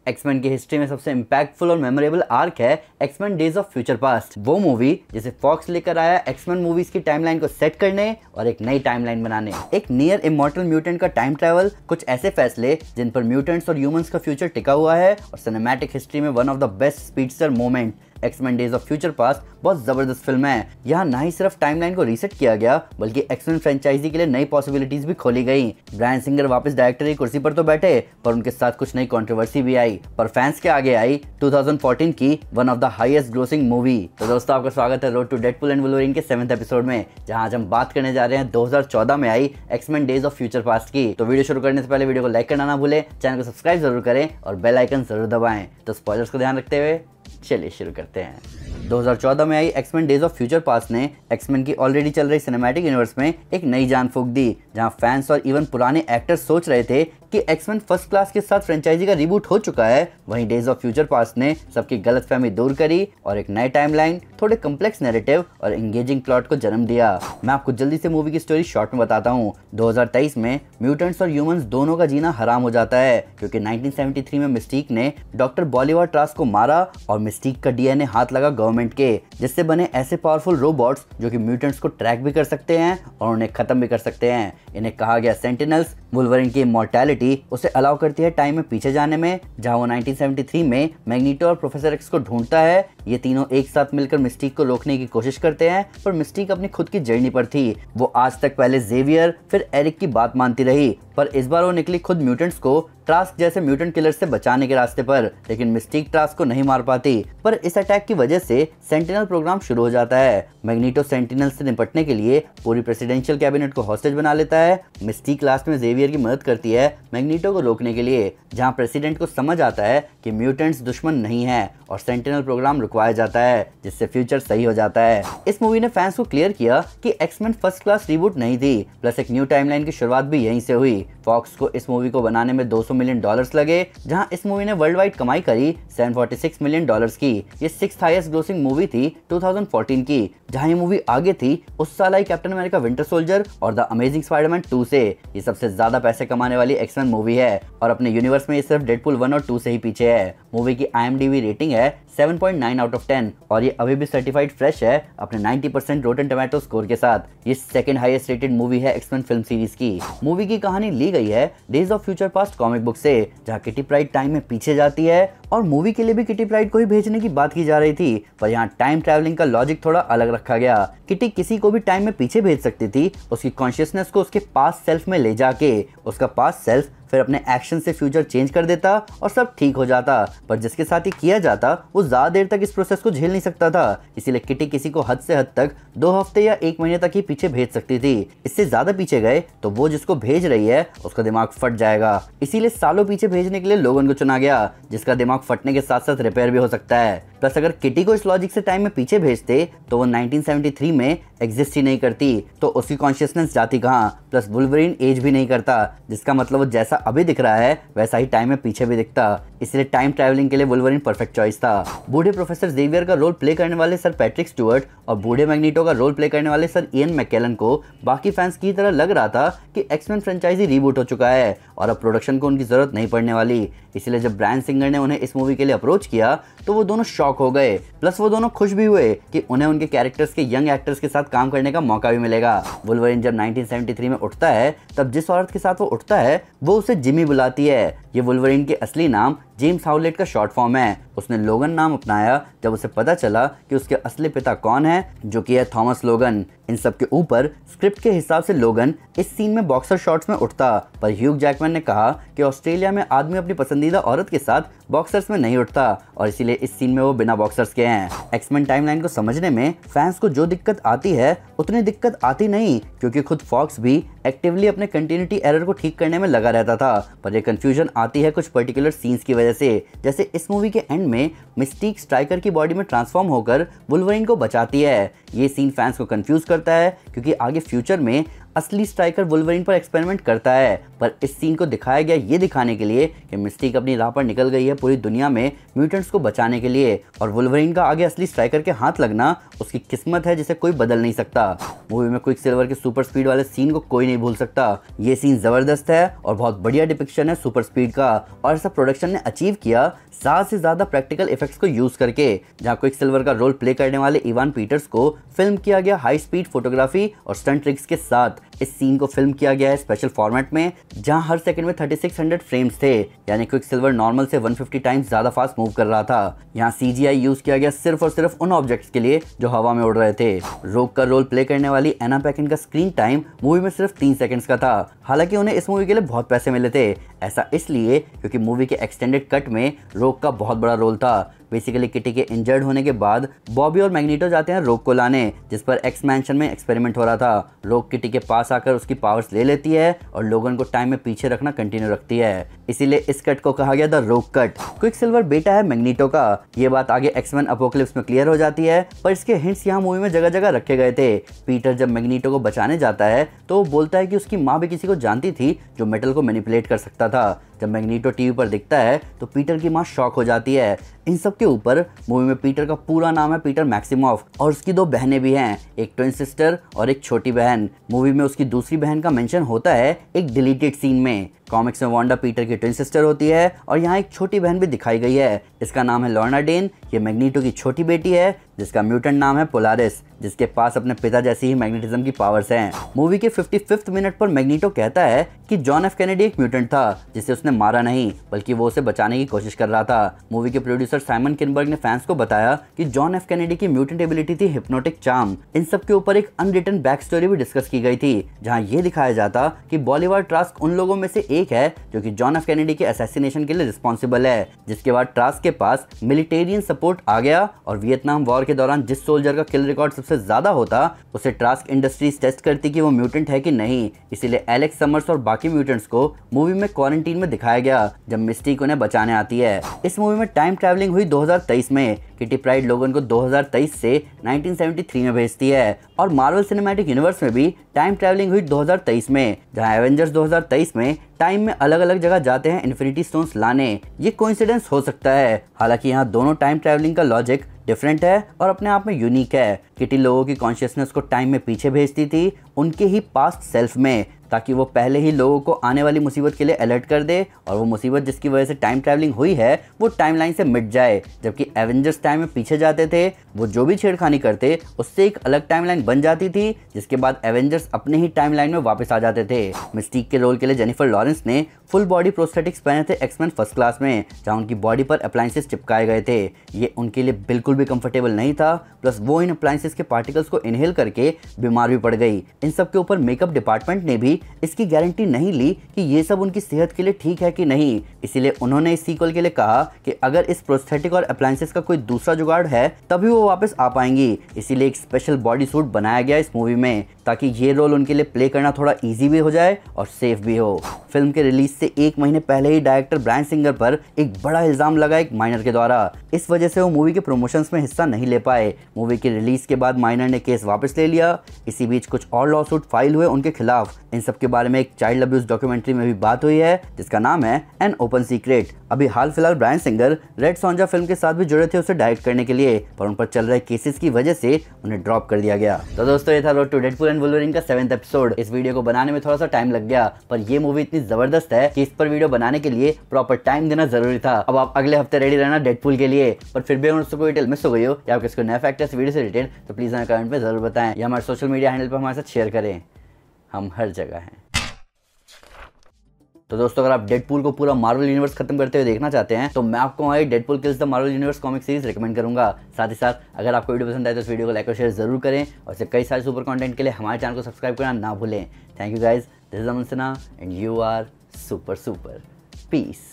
X Men की history में सबसे इम्पैक्टफुल और मेमोरेबल आर्क है X-Men Days of Future Past. वो मूवी जिसे फॉक्स लेकर आया एक्समैन मूवीज की टाइमलाइन को सेट करने और एक नई टाइमलाइन बनाने। एक नियर इमॉर्टल म्यूटेंट का टाइम ट्रैवल, कुछ ऐसे फैसले जिन पर म्यूटेंट्स और ह्यूमंस का फ्यूचर टिका हुआ है, और सिनेमैटिक हिस्ट्री में one of the best speedster moment. X-Men Days of Future Past बहुत जबरदस्त फिल्म है। यहाँ ना ही सिर्फ टाइमलाइन को रीसेट किया गया बल्कि एक्समैन फ्रेंचाइजी के लिए नई पॉसिबिलिटीज भी खोली गई। ब्रायन सिंगर वापस डायरेक्टर की कुर्सी पर तो बैठे, पर उनके साथ कुछ नई कंट्रोवर्सी भी आई, पर फैंस के आगे आई 2014 की one of the highest grossing movie. तो दोस्तों, आपका स्वागत है Road to Deadpool and Wolverine के 7th एपिसोड में, जहां आज हम बात करने जा रहे हैं 2014 में आई X Men Days of Future Past की। तो वीडियो शुरू करने से पहले वीडियो को लाइक करना ना भूलें, चैनल को सब्सक्राइब जरूर करें और बेल आइकन जरूर दबाएं। तो स्पॉयलर्स को ध्यान रखते हुए चलिए शुरू करते हैं। 2014 में आई X Men Days of Future Past ने एक्समैन की ऑलरेडी चल रही सिनेमैटिक यूनिवर्स में एक नई जान फूंक दी। जहां फैंस और इवन पुराने एक्टर्स सोच रहे थे कि एक्समैन फर्स्ट क्लास के साथ फ्रेंचाइजी का रिबूट हो चुका है, वहीं डेज ऑफ फ्यूचर पास्ट ने सबकी गलतफहमी दूर करी और एक नए टाइमलाइन, थोड़े कम्प्लेक्स नैरेटिव और एंगेजिंग प्लॉट को जन्म दिया। मैं आपको जल्दी से मूवी की स्टोरी शॉर्ट में बताता हूँ। 2023 में म्यूटेंट्स और ह्यूमंस दोनों का जीना हराम हो जाता है, क्योंकि 1973 में मिस्टीक ने डॉक्टर बॉलीवर ट्रास्क को मारा और मिस्टीक का डीएनए हाथ लगा गवर्नमेंट के, जिससे बने ऐसे पावरफुल रोबोट्स जो कि म्यूटेंट्स को ट्रैक भी कर सकते हैं और उन्हें खत्म भी कर सकते हैं। इन्हें कहा गया सेंटिनल्स। वुल्वरीन की इमॉर्टैलिटी उसे अलाउ करती है टाइम में पीछे जाने में, जहां वो 1973 में मैग्नीटो और प्रोफेसर एक्स को ढूंढता है। ये तीनों एक साथ मिलकर मिस्टीक को रोकने की कोशिश करते हैं, पर मिस्टीक अपनी खुद की जर्नी पर थी। वो आज तक पहले जेवियर फिर एरिक की बात मानती रही, पर इस बार वो निकली खुद म्यूटेंट्स को ट्रास्क जैसे म्यूटेंट किलर से बचाने के रास्ते पर, लेकिन मिस्टीक ट्रास्क को नहीं मार पाती। पर इस अटैक की वजह से सेंटिनल प्रोग्राम शुरू हो जाता है। मैग्नीटो सेंटिनल से निपटने के लिए पूरी प्रेसिडेंशियल कैबिनेट को हॉस्टेज बना लेता है। मिस्टीक लास्ट में जेवियर की मदद करती है मैग्नीटो को रोकने के लिए, जहां प्रेसिडेंट को समझ आता है कि म्यूटेंट्स दुश्मन नहीं है और सेंटिनल प्रोग्राम रुकवाया जाता है, जिससे फ्यूचर सही हो जाता है। इस मूवी ने फैंस को क्लियर किया कि एक्समैन फर्स्ट क्लास रिबूट नहीं थी, प्लस एक न्यू टाइमलाइन की शुरुआत भी यहीं से हुई। फॉक्स को इस मूवी को बनाने में $200 मिलियन लगे, जहां इस मूवी ने वर्ल्ड वाइड कमाई करी $746 मिलियन की। ये 6th हाईएस्ट ग्रोसिंग मूवी थी 2014 की, जहां ये मूवी आगे थी उस साल आई कैप्टन अमेरिका विंटर सोल्जर और द अमेजिंग स्पाइडरमैन 2 से। ये सबसे ज्यादा पैसे कमाने वाली एक्समैन मूवी है और अपने यूनिवर्स में ये सिर्फ डेडपूल 1 और 2 से ही पीछे है। मूवी की IMDb रेटिंग है 7.9 आउट ऑफ 10 और ये अभी भी सर्टिफाइड फ्रेश है अपने 90% रोटन टोमेटो स्कोर के साथ। ये सेकंड हाईएस्ट रेटेड मूवी है एक्समैन फिल्म सीरीज की। मूवी की कहानी ली गई है days of Future past comic book से, जहाँ किटी प्राइड टाइम में पीछे जाती है और मूवी के लिए भी किटी प्राइड को ही भेजने की बात की जा रही थी, पर यहाँ टाइम ट्रैवलिंग का लॉजिक थोड़ा अलग रखा गया। किटी किसी को भी टाइम में पीछे भेज सकती थी, उसकी कॉन्शियसनेस को उसके पास्ट सेल्फ में ले जाके उसका पास्ट सेल्फ फिर अपने एक्शन से फ्यूचर चेंज कर देता और सब ठीक हो जाता। पर जिसके साथ ये किया जाता वो ज्यादा देर तक इस प्रोसेस को झेल नहीं सकता था, इसीलिए किटी किसी को हद से हद तक 2 हफ्ते या 1 महीने तक ही पीछे भेज सकती थी। इससे ज्यादा पीछे गए तो वो जिसको भेज रही है उसका दिमाग फट जाएगा, इसीलिए सालों पीछे भेजने के लिए लोगन को चुना गया, जिसका दिमाग फटने के साथ साथ रिपेयर भी हो सकता है। प्लस अगर किटी को इस लॉजिक से टाइम में पीछे भेजते तो वो 1973 में एग्जिस्ट ही नहीं करती, तो उसकी कॉन्शियसनेस जाती कहाँ। प्लस वुल्वरीन एज भी नहीं करता, जिसका मतलब वो जैसा अभी दिख रहा है वैसा ही टाइम में पीछे भी दिखता, इसलिए टाइम ट्रैवलिंग के लिए वुल्वरीन परफेक्ट चॉइस था। बूढ़े प्रोफेसर जेवियर का रोल प्ले करने वाले सर पैट्रिक स्टुअर्ट और बूढ़े मैग्नीटो का रोल प्ले करने वाले सर इयन मैकेलन को बाकी फैंस की तरह लग रहा था कि एक्समैन फ्रेंचाइजी रीबूट हो चुका है और अब प्रोडक्शन को उनकी जरूरत नहीं पड़ने वाली। इसलिए जब ब्रायन सिंगर ने उन्हें इस मूवी के लिए अप्रोच किया तो वो दोनों शॉक हो गए, प्लस वो दोनों खुश भी हुए कि उन्हें उनके कैरेक्टर्स के यंग एक्टर्स के साथ काम करने का मौका भी मिलेगा। वुल्वरीन जब 1973 में उठता है तब जिस औरत के साथ वो उठता है वो उसे जिमी बुलाती है। ये वुल्वरीन के असली नाम जेम्स हाउलेट का शॉर्ट फॉर्म है। उसने लोगन नाम अपनाया जब उसे पता चला कि उसके असली पिता कौन है, जो कि है थॉमस लोगन। इन सब के ऊपर स्क्रिप्ट के हिसाब से लोगन इस सीन में बॉक्सर शॉर्ट्स में उठता, पर ह्यूग जैकमैन ने कहा कि ऑस्ट्रेलिया में आदमी अपनी पसंदीदा औरत के साथ बॉक्सर्स में नहीं उठता और इसीलिए इस सीन में वो बिना बॉक्सर्स के हैं। एक्समैन टाइमलाइन को समझने में फैंस को जो दिक्कत आती है उतनी दिक्कत आती नहीं, क्योंकि खुद फॉक्स भी एक्टिवली अपने कंटिन्यूटी एरर को ठीक करने में लगा रहता था, पर ये कंफ्यूजन आती है कुछ पर्टिकुलर सीन्स की वजह से। जैसे इस मूवी के एंड में मिस्टीक स्ट्राइकर की बॉडी में ट्रांसफॉर्म होकर वुल्वरीन को बचाती है। ये सीन फैंस को कंफ्यूज करता है, क्योंकि आगे फ्यूचर में असली स्ट्राइकर वुल्वरीन पर एक्सपेरिमेंट करता है, पर इस सीन को दिखाया गया ये दिखाने के लिए कि मिस्टिक अपनी राह पर निकल गई है पूरी दुनिया में म्यूटेंट्स को बचाने के लिए, और वुल्वरीन का आगे असली स्ट्राइकर के हाथ लगना उसकी किस्मत है जिसे कोई बदल नहीं सकता। मूवी में क्विकसिल्वर के सुपर स्पीड वाले सीन को कोई नहीं भूल सकता। ये सीन जबरदस्त है और बहुत बढ़िया डिपिक्शन है सुपर स्पीड का, और ऐसा प्रोडक्शन ने अचीव किया 7 से ज्यादा प्रैक्टिकल इफेक्ट्स को यूज करके। जहां क्विकसिल्वर का रोल प्ले करने वाले इवान पीटर्स को फिल्म किया गया हाई स्पीड फोटोग्राफी और स्टंट ट्रिक्स के साथ। इस सीन को फिल्म किया गया है स्पेशल फॉर्मेट में, जहां हर सेकंड में 3600 फ्रेम्स थे, यानी क्विकसिल्वर नॉर्मल से 150 टाइम्स ज्यादा फास्ट मूव कर रहा था। यहाँ CGI यूज किया गया सिर्फ और सिर्फ उन ऑब्जेक्ट्स के लिए जो हवा में उड़ रहे थे। रोग का रोल प्ले करने वाली एना पैकिन का स्क्रीन टाइम मूवी में सिर्फ 3 सेकंड्स का था। हालांकि उन्हें इस मूवी के लिए बहुत पैसे मिले थे, ऐसा इसलिए क्योंकि मूवी के एक्सटेंडेड कट में रोग का बहुत बड़ा रोल था। बेसिकली किटी के इंजर्ड होने के बाद बॉबी और मैग्नीटो जाते हैं रोग को लाने, जिस पर एक्स मैंशन में एक्सपेरिमेंट हो रहा था। रोग किटी के पास आकर उसकी पावर्स ले लेती है और लोगन को टाइम में पीछे रखना कंटिन्यू रखती है, इसीलिए इस कट को कहा गया द रोग कट। क्विकसिल्वर बेटा है मैग्नीटो का, ये बात आगे एक्स-मैन अपोकलिप्स में क्लियर हो जाती है, पर इसके हिंट्स यहाँ मूवी में जगह जगह रखे गए थे। पीटर जब मैग्नीटो को बचाने जाता है तो वो बोलता है कि उसकी माँ भी किसी को जानती थी जो मेटल को मैनिपुलेट कर सकता था। जब मैग्नीटो टीवी पर दिखता है तो पीटर की माँ शॉक हो जाती है। इन सब के ऊपर मूवी में पीटर का पूरा नाम है पीटर मैक्सिमॉफ, और उसकी 2 बहनें भी हैं, एक ट्विन सिस्टर और एक छोटी बहन। मूवी में उसकी दूसरी बहन का मेंशन होता है एक डिलीटेड सीन में। कॉमिक्स में वांडा पीटर की ट्विन सिस्टर होती है और यहाँ एक छोटी बहन भी दिखाई गई है, इसका नाम है लॉर्ना डेन। ये मैग्नीटो की छोटी बेटी है जिसका म्यूटेंट नाम है पोलारिस, जिसके पास अपने पिता जैसी ही मैग्नेटिज्म की पावर्स हैं। मूवी के 55th मिनट पर मैग्नीटो कहता है कि जॉन एफ कैनेडी एक म्यूटेंट था जिसे उसने मारा नहीं, बल्कि वो उसे बचाने की कोशिश कर रहा था। मूवी के प्रोड्यूसर साइमन किनबर्ग ने फैंस को बताया कि जॉन एफ कैनेडी की म्यूटेंट एबिलिटी थी हिप्नोटिक चार्म। इन सब के ऊपर एक अनरिटन बैक स्टोरी भी डिस्कस की गई थी, जहाँ ये दिखाया जाता कि बॉलीवार ट्रास्क उन लोगों में से एक है जो कि जॉन एफ कैनेडी के असैसिनेशन के लिए रिस्पॉन्सिबल है, जिसके बाद ट्रास्क के पास मिलिटेरियन सपोर्ट आ गया और वियतनाम वॉर के दौरान जिस सोल्जर का किल रिकॉर्ड सबसे ज्यादा होता उसे ट्रास्क इंडस्ट्रीज टेस्ट करती कि वो म्यूटेंट है कि नहीं। इसीलिए एलेक्स समर्स और बाकी म्यूटेंट्स को मूवी में क्वारंटीन में दिखाया गया जब मिस्टिक उन्हें बचाने आती है। इस मूवी में टाइम ट्रैवलिंग हुई 2023 में। किटी प्राइड लोगन को 2023 से 1973 में भेजती है, और मार्वल सिनेमैटिक यूनिवर्स में भी टाइम ट्रैवलिंग हुई 2023 में, जहां एवेंजर्स 2023 में टाइम में अलग अलग जगह जाते हैं इन्फिनिटी स्टोन्स लाने। ये कोइंसिडेंस हो सकता है, हालांकि यहाँ दोनों टाइम ट्रैवलिंग का लॉजिक डिफरेंट है और अपने आप में यूनिक है। किटी लोगों की कॉन्शियसनेस को टाइम में पीछे भेजती थी उनके ही पास्ट सेल्फ में, ताकि वो पहले ही लोगों को आने वाली मुसीबत के लिए अलर्ट कर दे, और वो मुसीबत जिसकी वजह से टाइम ट्रैवलिंग हुई है वो टाइमलाइन से मिट जाए। जबकि एवेंजर्स टाइम में पीछे जाते थे, वो जो भी छेड़खानी करते उससे एक अलग टाइमलाइन बन जाती थी, जिसके बाद एवेंजर्स अपने ही टाइमलाइन में वापस आ जाते थे। मिस्टीक के रोल के लिए जेनिफर लॉरेंस ने फुल बॉडी प्रोस्थेटिक्स पहने थे एक्समैन फर्स्ट क्लास में, जहाँ उनकी बॉडी पर अप्लायंसेस चिपकाए गए थे। ये उनके लिए बिल्कुल भी कंफर्टेबल नहीं था, प्लस वो इन अप्लायंसेस के पार्टिकल्स को इनहेल करके बीमार भी पड़ गई। इन सब के ऊपर मेकअप डिपार्टमेंट ने भी इसकी गारंटी नहीं ली कि ये सब उनकी सेहत के लिए ठीक है कि नहीं, इसीलिए उन्होंने इस सीक्वल के लिए कहा कि अगर इस प्रोस्थेटिक और अप्लायंसेस का कोई दूसरा जुगाड़ है तभी वो वापस आ पाएंगी। इसीलिए एक स्पेशल बॉडी सूट बनाया गया इस मूवी में, ताकि ये रोल उनके लिए प्ले करना थोड़ा इजी भी हो जाए और सेफ भी हो। फिल्म के रिलीज से 1 महीने पहले ही डायरेक्टर ब्रायन सिंगर पर एक बड़ा इल्जाम लगा एक माइनर के द्वारा, इस वजह से वो मूवी के प्रमोशंस में हिस्सा नहीं ले पाए। मूवी की रिलीज के बाद माइनर ने केस वापस ले लिया। इसी बीच कुछ और लॉ सूट फाइल हुए उनके खिलाफ। इन सब के बारे में एक चाइल्ड अब्यूज डॉक्यूमेंट्री में भी बात हुई है, जिसका नाम है एन ओपन सीक्रेट। अभी हाल फिलहाल ब्रायन सिंगर रेड सोंजा फिल्म के साथ भी जुड़े थे उसे डायरेक्ट करने के लिए, पर उन पर चल रहे केसेस की वजह से उन्हें ड्रॉप कर दिया गया। तो दोस्तों, ये था Road to Deadpool and Wolverine का 7th एपिसोड। इस वीडियो को बनाने में थोड़ा सा टाइम लग गया, पर ये मूवी इतनी जबरदस्त है कि इस पर वीडियो बनाने के लिए प्रॉपर टाइम देना जरूरी था। अब आप अगले हफ्ते रेडी रहना डेडपूल के लिए। पर फिर भी अगर उसको कोई डिटेल मिस हो गई हो या किसी को नया फैक्ट है वीडियो से रिलेटेड, तो प्लीज हमें कमेंट में जरूर बताएं या हमारे सोशल मीडिया हैंडल पर हमारे साथ शेयर करें। हम हर जगह हैं। तो दोस्तों, अगर आप डेडपूल को पूरा मार्वल यूनिवर्स खत्म करते हुए देखना चाहते हैं तो मैं आपको हमारी Deadpool kills the Marvel universe comic series recommend करूंगा। साथ ही साथ अगर आपको वीडियो पसंद आए तो इस वीडियो को लाइक और शेयर जरूर करें, और इससे कई सारे सुपर कंटेंट के लिए हमारे चैनल को सब्सक्राइब करना ना भूलें। Thank you guys, this is Aman Sinha and you are super super. Piece.